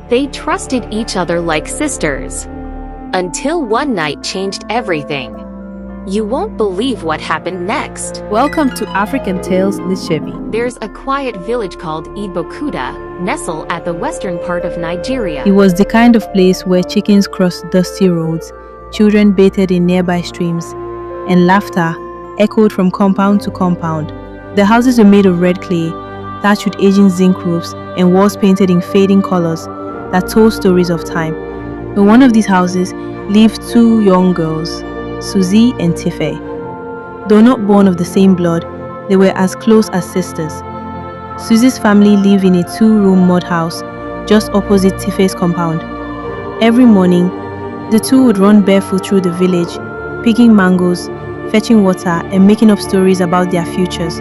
They trusted each other like sisters. Until one night changed everything. You won't believe what happened next. Welcome to African Tales Nishebi. There's a quiet village called Ibokuda, nestled at the western part of Nigeria. It was the kind of place where chickens crossed dusty roads, children bathed in nearby streams, and laughter echoed from compound to compound. The houses were made of red clay, thatched with aging zinc roofs, and walls painted in fading colors that told stories of time. In one of these houses lived two young girls, Suzzy and Tife. Though not born of the same blood, they were as close as sisters. Suzzy's family lived in a two-room mud house just opposite Tife's compound. Every morning, the two would run barefoot through the village, picking mangoes, fetching water, and making up stories about their futures.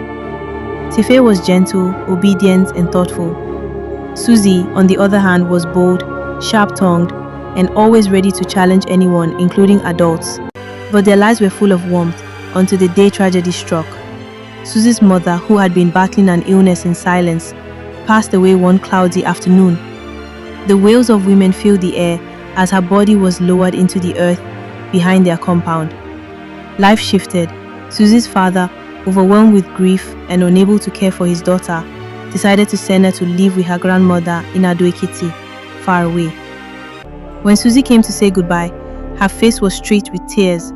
Tife was gentle, obedient, and thoughtful. Suzzy, on the other hand, was bold, sharp-tongued, and always ready to challenge anyone, including adults. But their lives were full of warmth until the day tragedy struck. Suzzy's mother, who had been battling an illness in silence, passed away one cloudy afternoon. The wails of women filled the air as her body was lowered into the earth behind their compound. Life shifted. Suzzy's father, overwhelmed with grief and unable to care for his daughter, decided to send her to live with her grandmother in Ado-Ekiti, far away. When Suzzy came to say goodbye, her face was streaked with tears.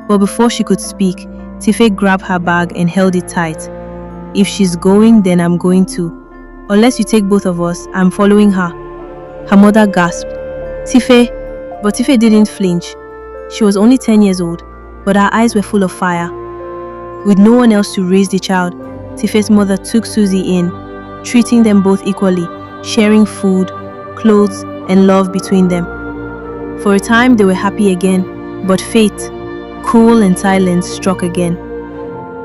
But before she could speak, Tife grabbed her bag and held it tight. "If she's going, then I'm going too. Unless you take both of us, I'm following her." Her mother gasped, "Tife," but Tife didn't flinch. She was only 10 years old, but her eyes were full of fire. With no one else to raise the child, Tife's mother took Suzzy in, treating them both equally, sharing food, clothes, and love between them. For a time they were happy again, but fate, cruel and silent, struck again.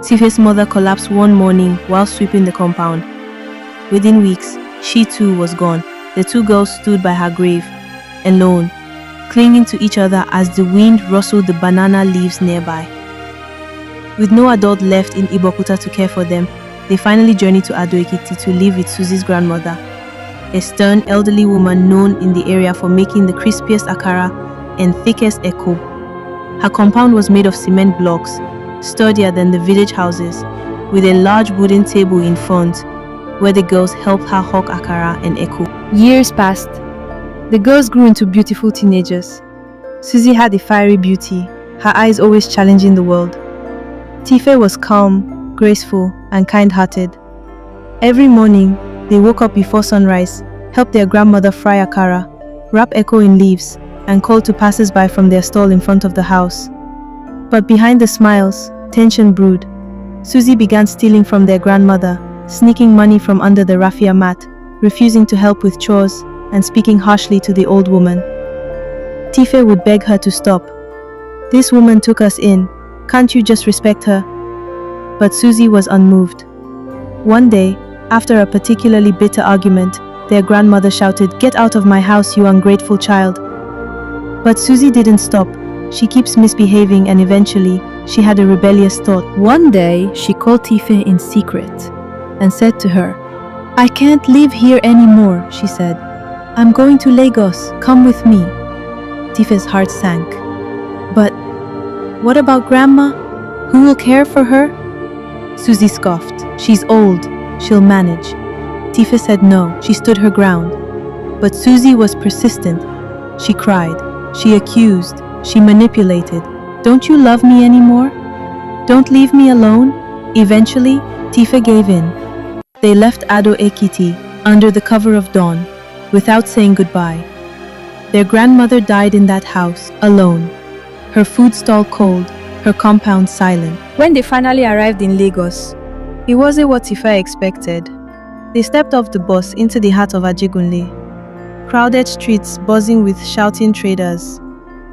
Tife's mother collapsed one morning while sweeping the compound. Within weeks, she too was gone. The two girls stood by her grave, alone, clinging to each other as the wind rustled the banana leaves nearby. With no adult left in Ibokuta to care for them, they finally journeyed to Ado-Ekiti to live with Suzzy's grandmother, a stern elderly woman known in the area for making the crispiest akara and thickest eko. Her compound was made of cement blocks, sturdier than the village houses, with a large wooden table in front where the girls helped her hawk akara and eko. Years passed. The girls grew into beautiful teenagers. Suzzy had a fiery beauty, her eyes always challenging the world. Tife was calm, graceful, and kind-hearted. Every morning, they woke up before sunrise, helped their grandmother fry akara, wrap eko in leaves, and called to passers-by from their stall in front of the house. But behind the smiles, tension brewed. Suzzy began stealing from their grandmother, sneaking money from under the raffia mat, refusing to help with chores, and speaking harshly to the old woman. Tife would beg her to stop. "This woman took us in. Can't you just respect her?" But Suzzy was unmoved. One day, after a particularly bitter argument, their grandmother shouted, "Get out of my house, you ungrateful child." But Suzzy didn't stop. She keeps misbehaving, and eventually, she had a rebellious thought. One day, she called Tife in secret and said to her, "I can't live here anymore," she said. "I'm going to Lagos. Come with me." Tife's heart sank. "But what about Grandma? Who will care for her?" Suzzy scoffed. "She's old. She'll manage." Tife said no. She stood her ground. But Suzzy was persistent. She cried. She accused. She manipulated. "Don't you love me anymore? Don't leave me alone?" Eventually, Tife gave in. They left Ado-Ekiti under the cover of dawn, without saying goodbye. Their grandmother died in that house, alone. Her food stall cold, her compound silent. When they finally arrived in Lagos, it wasn't what Tife expected. They stepped off the bus into the heart of Ajegunle. Crowded streets buzzing with shouting traders,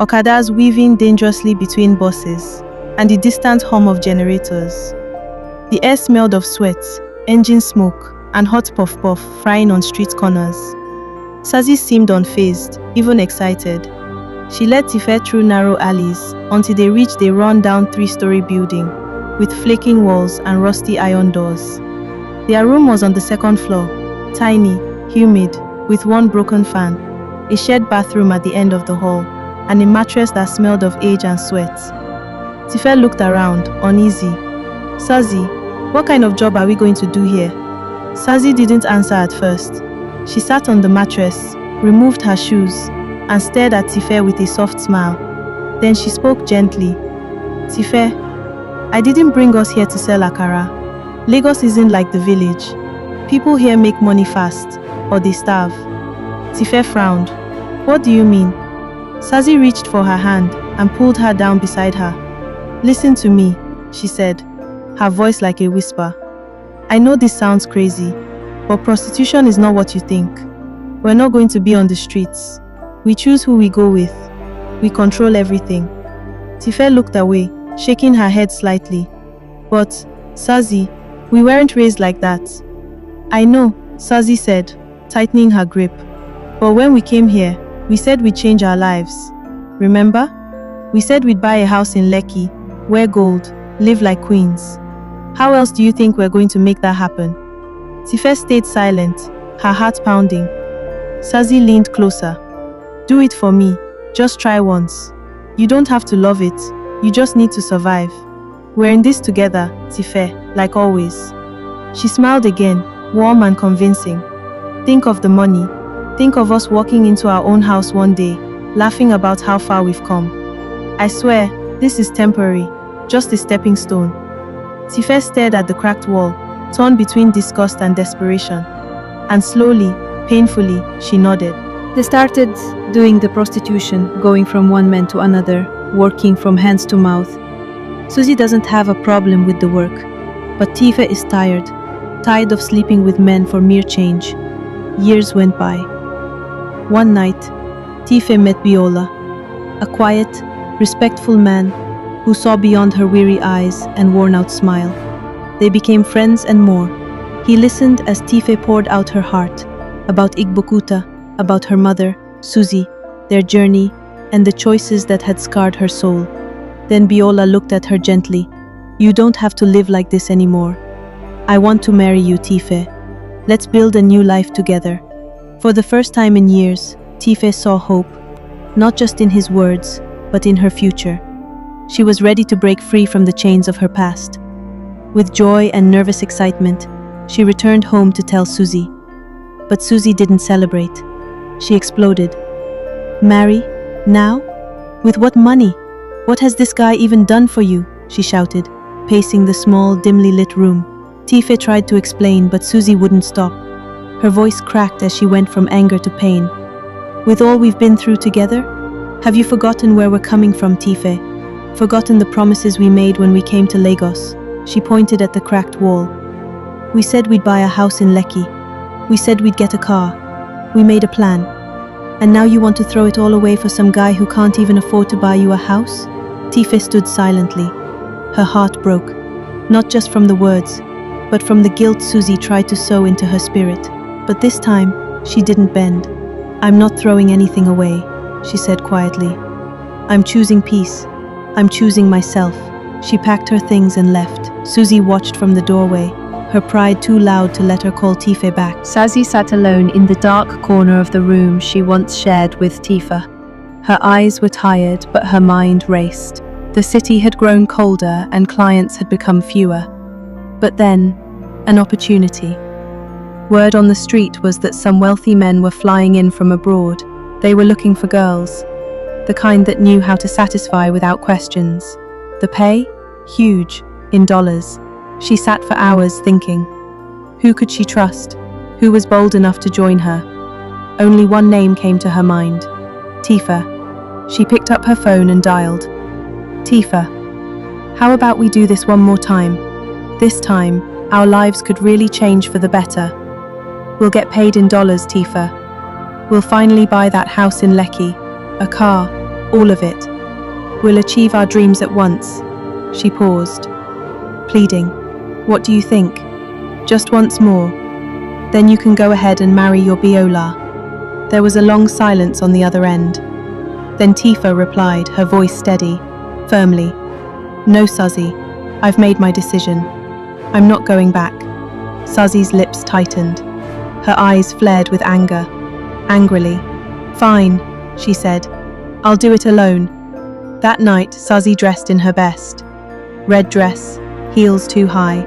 Okadas weaving dangerously between buses, and the distant hum of generators. The air smelled of sweat, engine smoke, and hot puff-puff frying on street corners. Suzzy seemed unfazed, even excited. She led Tife through narrow alleys until they reached a run-down 3-story building with flaking walls and rusty iron doors. Their room was on the second floor, tiny, humid, with one broken fan, a shared bathroom at the end of the hall, and a mattress that smelled of age and sweat. Tife looked around, uneasy. Suzzy, what kind of job are we going to do here? Suzzy didn't answer at first. She sat on the mattress, removed her shoes, and stared at Tife with a soft smile. Then she spoke gently. Tife, I didn't bring us here to sell akara. Lagos isn't like the village. People here make money fast, or they starve. Tife frowned. What do you mean? Suzzy reached for her hand and pulled her down beside her. Listen to me, she said, her voice like a whisper. I know this sounds crazy, but prostitution is not what you think. We're not going to be on the streets. We choose who we go with. We control everything. Tife looked away, shaking her head slightly. But, Suzzy, we weren't raised like that. I know, Suzzy said, tightening her grip. But when we came here, we said we'd change our lives. Remember? We said we'd buy a house in Lekki, wear gold, live like queens. How else do you think we're going to make that happen? Tife stayed silent, her heart pounding. Suzzy leaned closer. Do it for me. Just try once. You don't have to love it. You just need to survive. We're in this together, Tife, like always. She smiled again, warm and convincing. Think of the money. Think of us walking into our own house one day, laughing about how far we've come. I swear, this is temporary, just a stepping stone. Tife stared at the cracked wall, torn between disgust and desperation. And slowly, painfully, she nodded. They started doing the prostitution, going from one man to another, working from hands to mouth. Suzzy doesn't have a problem with the work, but Tife is tired of sleeping with men for mere change. Years went by. One night, Tife met Biola, a quiet, respectful man who saw beyond her weary eyes and worn-out smile. They became friends and more. He listened as Tife poured out her heart, about Igbokuta, about her mother, Suzzy, their journey, and the choices that had scarred her soul. Then Biola looked at her gently. You don't have to live like this anymore. I want to marry you, Tife. Let's build a new life together. For the first time in years, Tife saw hope, not just in his words, but in her future. She was ready to break free from the chains of her past. With joy and nervous excitement, she returned home to tell Suzzy. But Suzzy didn't celebrate. She exploded. Marry? Now? With what money? What has this guy even done for you? She shouted, pacing the small, dimly lit room. Tife tried to explain, but Suzzy wouldn't stop. Her voice cracked as she went from anger to pain. With all we've been through together? Have you forgotten where we're coming from, Tife? Forgotten the promises we made when we came to Lagos? She pointed at the cracked wall. We said we'd buy a house in Lekki. We said we'd get a car. We made a plan. And now you want to throw it all away for some guy who can't even afford to buy you a house? Tife stood silently. Her heart broke, not just from the words, but from the guilt Suzzy tried to sow into her spirit. But this time, she didn't bend. I'm not throwing anything away, she said quietly. I'm choosing peace. I'm choosing myself. She packed her things and left. Suzzy watched from the doorway, her pride too loud to let her call Tife back. Suzzy sat alone in the dark corner of the room she once shared with Tife. Her eyes were tired, but her mind raced. The city had grown colder and clients had become fewer. But then, an opportunity. Word on the street was that some wealthy men were flying in from abroad. They were looking for girls, the kind that knew how to satisfy without questions. The pay? Huge, in dollars. She sat for hours thinking. Who could she trust? Who was bold enough to join her? Only one name came to her mind. Tife. She picked up her phone and dialed. Tife, how about we do this one more time? This time, our lives could really change for the better. We'll get paid in dollars, Tife. We'll finally buy that house in Lekki, a car, all of it. We'll achieve our dreams at once. She paused, pleading. What do you think? Just once more. Then you can go ahead and marry your Biola. There was a long silence on the other end. Then Tife replied, her voice steady, firmly. No, Suzzy, I've made my decision. I'm not going back. Suzzy's lips tightened. Her eyes flared with anger. angrily. "Fine," she said. "I'll do it alone." That night, Suzzy dressed in her best. Red dress, heels too high.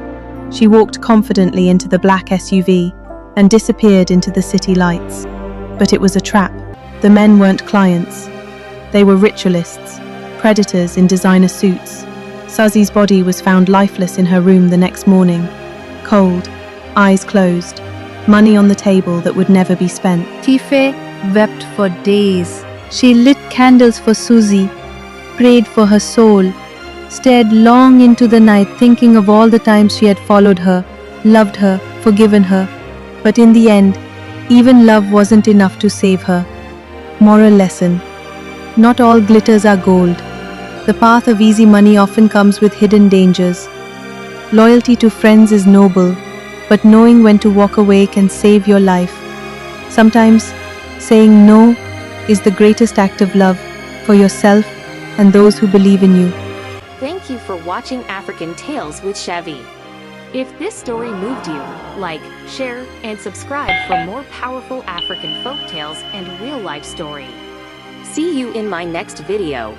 She walked confidently into the black SUV and disappeared into the city lights. But it was a trap. The men weren't clients. They were ritualists, predators in designer suits. Suzzy's body was found lifeless in her room the next morning. Cold, eyes closed, money on the table that would never be spent. Tife wept for days. She lit candles for Suzzy, prayed for her soul, stared long into the night thinking of all the times she had followed her, loved her, forgiven her. But in the end, even love wasn't enough to save her. Moral lesson: not all glitters are gold. The path of easy money often comes with hidden dangers. Loyalty to friends is noble, but knowing when to walk away can save your life. Sometimes, saying no is the greatest act of love for yourself and those who believe in you. Thank you for watching African Tales with Chevy. If this story moved you, like, share, and subscribe for more powerful African folktales and real-life story. See you in my next video.